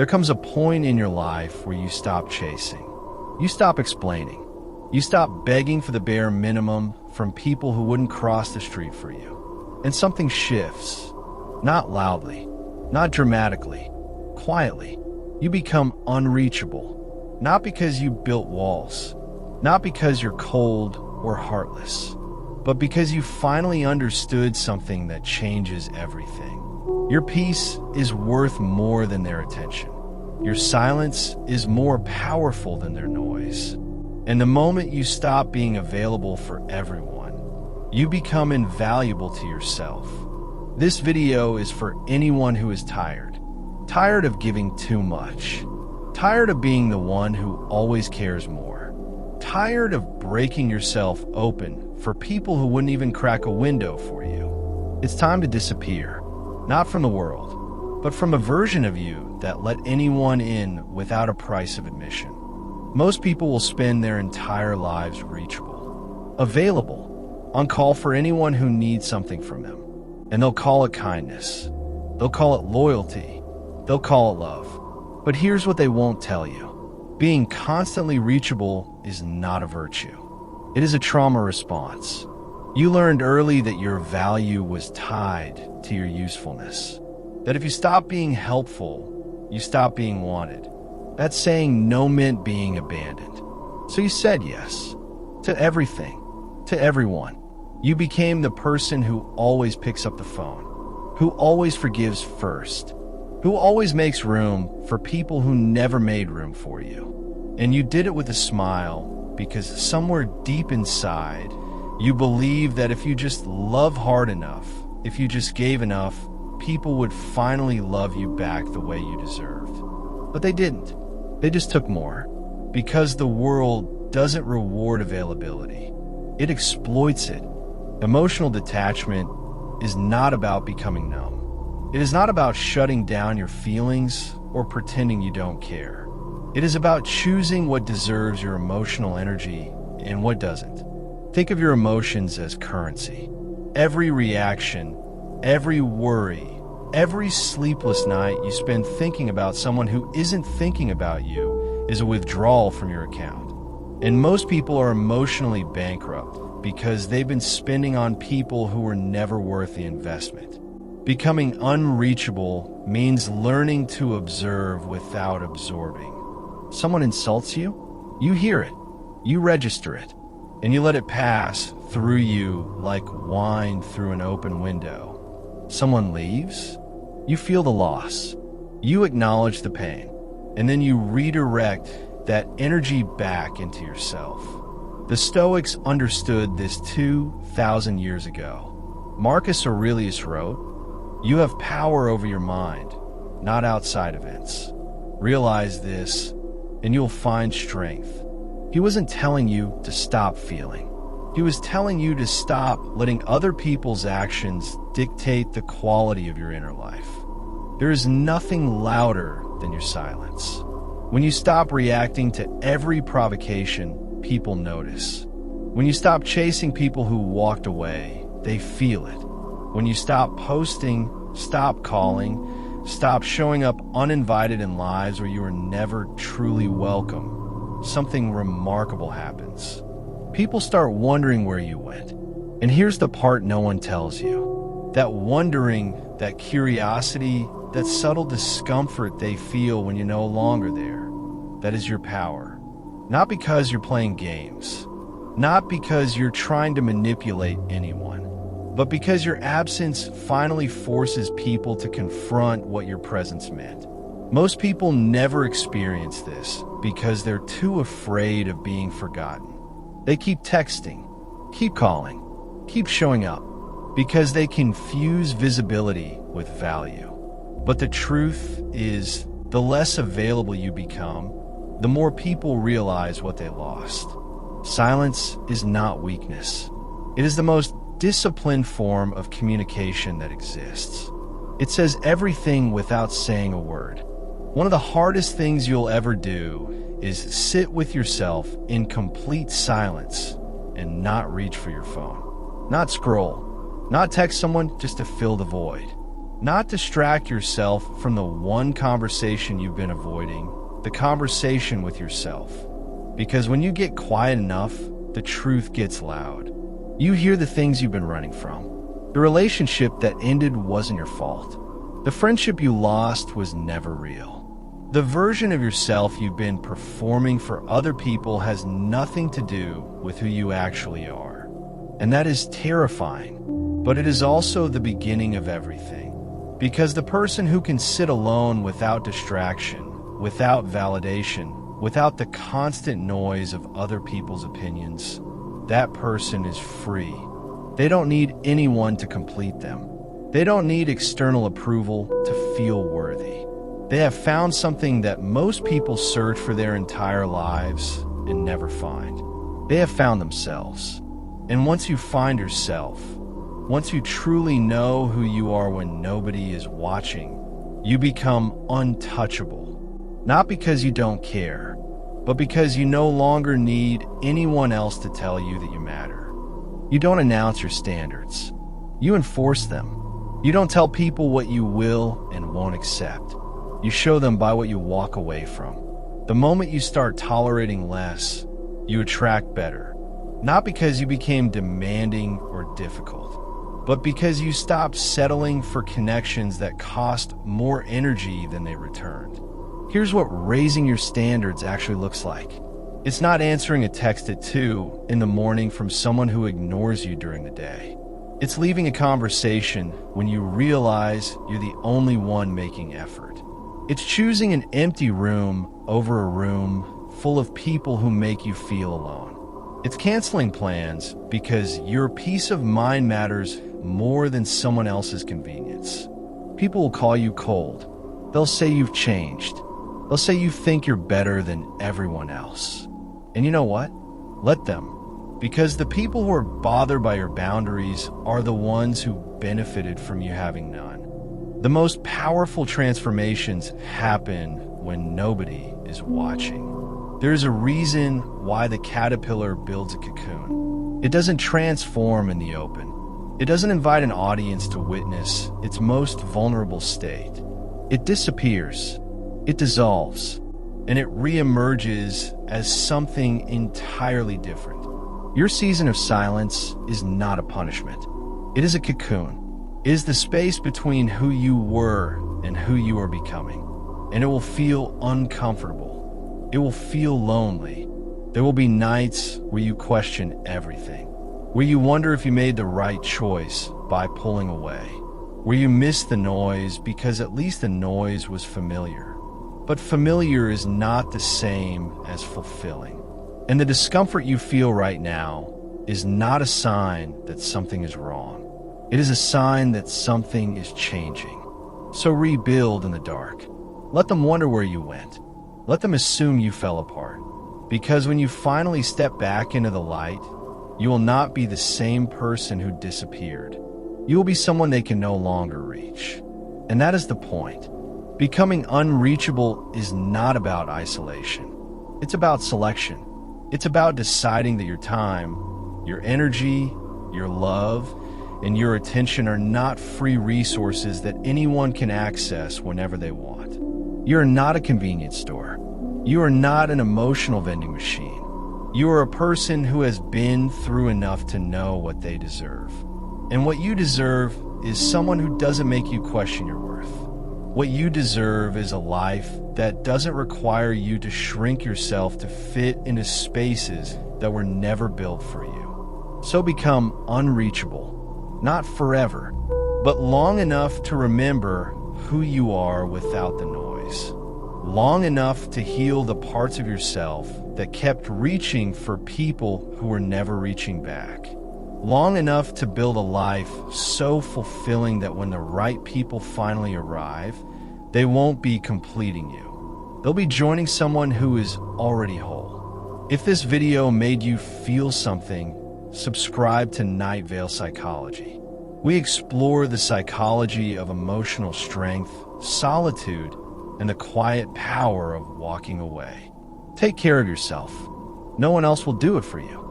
There comes a point in your life where you stop chasing. You stop explaining. You stop begging for the bare minimum from people who wouldn't cross the street for you. And something shifts. Not loudly, not dramatically, quietly. You become unreachable. Not because you built walls, not because you're cold or heartless, but because you finally understood something that changes everything. Your peace is worth more than their attention. Your silence is more powerful than their noise. And the moment you stop being available for everyone, you become invaluable to yourself. This video is for anyone who is tired of giving too much, tired of being the one who always cares more, tired of breaking yourself open for people who wouldn't even crack a window for you. It's time to disappear, not from the world, but from a version of you that let anyone in without a price of admission. Most people will spend their entire lives reachable, available, on call for anyone who needs something from them. And they'll call it kindness. They'll call it loyalty. They'll call it love. But here's what they won't tell you. Being constantly reachable is not a virtue. It is a trauma response. You learned early that your value was tied to your usefulness. That if you stop being helpful, you stop being wanted. That saying no meant being abandoned. So you said yes to everything, to everyone. You became the person who always picks up the phone, who always forgives first, who always makes room for people who never made room for you. And you did it with a smile because somewhere deep inside, you believed that if you just love hard enough, if you just gave enough, people would finally love you back the way you deserved. But they didn't. They just took more. Because the world doesn't reward availability. It exploits it. Emotional detachment is not about becoming numb. It is not about shutting down your feelings or pretending you don't care. It is about choosing what deserves your emotional energy and what doesn't. Think of your emotions as currency. Every reaction, every worry, every sleepless night you spend thinking about someone who isn't thinking about you is a withdrawal from your account. And most people are emotionally bankrupt because they've been spending on people who were never worth the investment. Becoming unreachable means learning to observe without absorbing. Someone insults you, you hear it, you register it, and you let it pass through you like wine through an open window. Someone leaves, you feel the loss, you acknowledge the pain, and then you redirect that energy back into yourself. The Stoics understood this 2,000 years ago. Marcus Aurelius wrote, "You have power over your mind, not outside events. Realize this, and you'll find strength." He wasn't telling you to stop feeling. He was telling you to stop letting other people's actions dictate the quality of your inner life. There is nothing louder than your silence. When you stop reacting to every provocation, people notice. When you stop chasing people who walked away, they feel it. When you stop posting, stop calling, stop showing up uninvited in lives where you are never truly welcome, something remarkable happens. People start wondering where you went. And here's the part no one tells you. That wondering, that curiosity, that subtle discomfort they feel when you're no longer there, that is your power. Not because you're playing games, not because you're trying to manipulate anyone, but because your absence finally forces people to confront what your presence meant. Most people never experience this because they're too afraid of being forgotten. They keep texting, keep calling, keep showing up, because they confuse visibility with value. But the truth is, the less available you become, the more people realize what they lost. Silence is not weakness. It is the most disciplined form of communication that exists. It says everything without saying a word. One of the hardest things you'll ever do is sit with yourself in complete silence and not reach for your phone. Not scroll. Not text someone just to fill the void. Not distract yourself from the one conversation you've been avoiding, the conversation with yourself. Because when you get quiet enough, the truth gets loud. You hear the things you've been running from. The relationship that ended wasn't your fault. The friendship you lost was never real. The version of yourself you've been performing for other people has nothing to do with who you actually are. And that is terrifying, but it is also the beginning of everything. Because the person who can sit alone without distraction, without validation, without the constant noise of other people's opinions, that person is free. They don't need anyone to complete them. They don't need external approval to feel worthy. They have found something that most people search for their entire lives and never find. They have found themselves. And once you find yourself, once you truly know who you are when nobody is watching, you become untouchable. Not because you don't care, but because you no longer need anyone else to tell you that you matter. You don't announce your standards. You enforce them. You don't tell people what you will and won't accept. You show them by what you walk away from. The moment you start tolerating less, you attract better. Not because you became demanding or difficult, but because you stopped settling for connections that cost more energy than they returned. Here's what raising your standards actually looks like. It's not answering a text at 2 in the morning from someone who ignores you during the day. It's leaving a conversation when you realize you're the only one making effort. It's choosing an empty room over a room full of people who make you feel alone. It's canceling plans because your peace of mind matters more than someone else's convenience. People will call you cold. They'll say you've changed. They'll say you think you're better than everyone else. And you know what? Let them. Because the people who are bothered by your boundaries are the ones who benefited from you having none. The most powerful transformations happen when nobody is watching. There's a reason why the caterpillar builds a cocoon. It doesn't transform in the open. It doesn't invite an audience to witness its most vulnerable state. It disappears. It dissolves. And it reemerges as something entirely different. Your season of silence is not a punishment. It is a cocoon. It is the space between who you were and who you are becoming. And it will feel uncomfortable. It will feel lonely. There will be nights where you question everything, where you wonder if you made the right choice by pulling away, where you miss the noise because at least the noise was familiar. But familiar is not the same as fulfilling. And the discomfort you feel right now is not a sign that something is wrong. It is a sign that something is changing. So rebuild in the dark. Let them wonder where you went. Let them assume you fell apart. Because when you finally step back into the light, you will not be the same person who disappeared. You will be someone they can no longer reach. And that is the point. Becoming unreachable is not about isolation. It's about selection. It's about deciding that your time, your energy, your love, and your attention are not free resources that anyone can access whenever they want. You are not a convenience store. You are not an emotional vending machine. You are a person who has been through enough to know what they deserve. And what you deserve is someone who doesn't make you question your worth. What you deserve is a life that doesn't require you to shrink yourself to fit into spaces that were never built for you. So become unreachable. Not forever, but long enough to remember who you are without the noise. Long enough to heal the parts of yourself that kept reaching for people who were never reaching back. Long enough to build a life so fulfilling that when the right people finally arrive, they won't be completing you. They'll be joining someone who is already whole. If this video made you feel something, subscribe to Nightveil Psychology. We explore the psychology of emotional strength, solitude, and the quiet power of walking away. Take care of yourself. No one else will do it for you.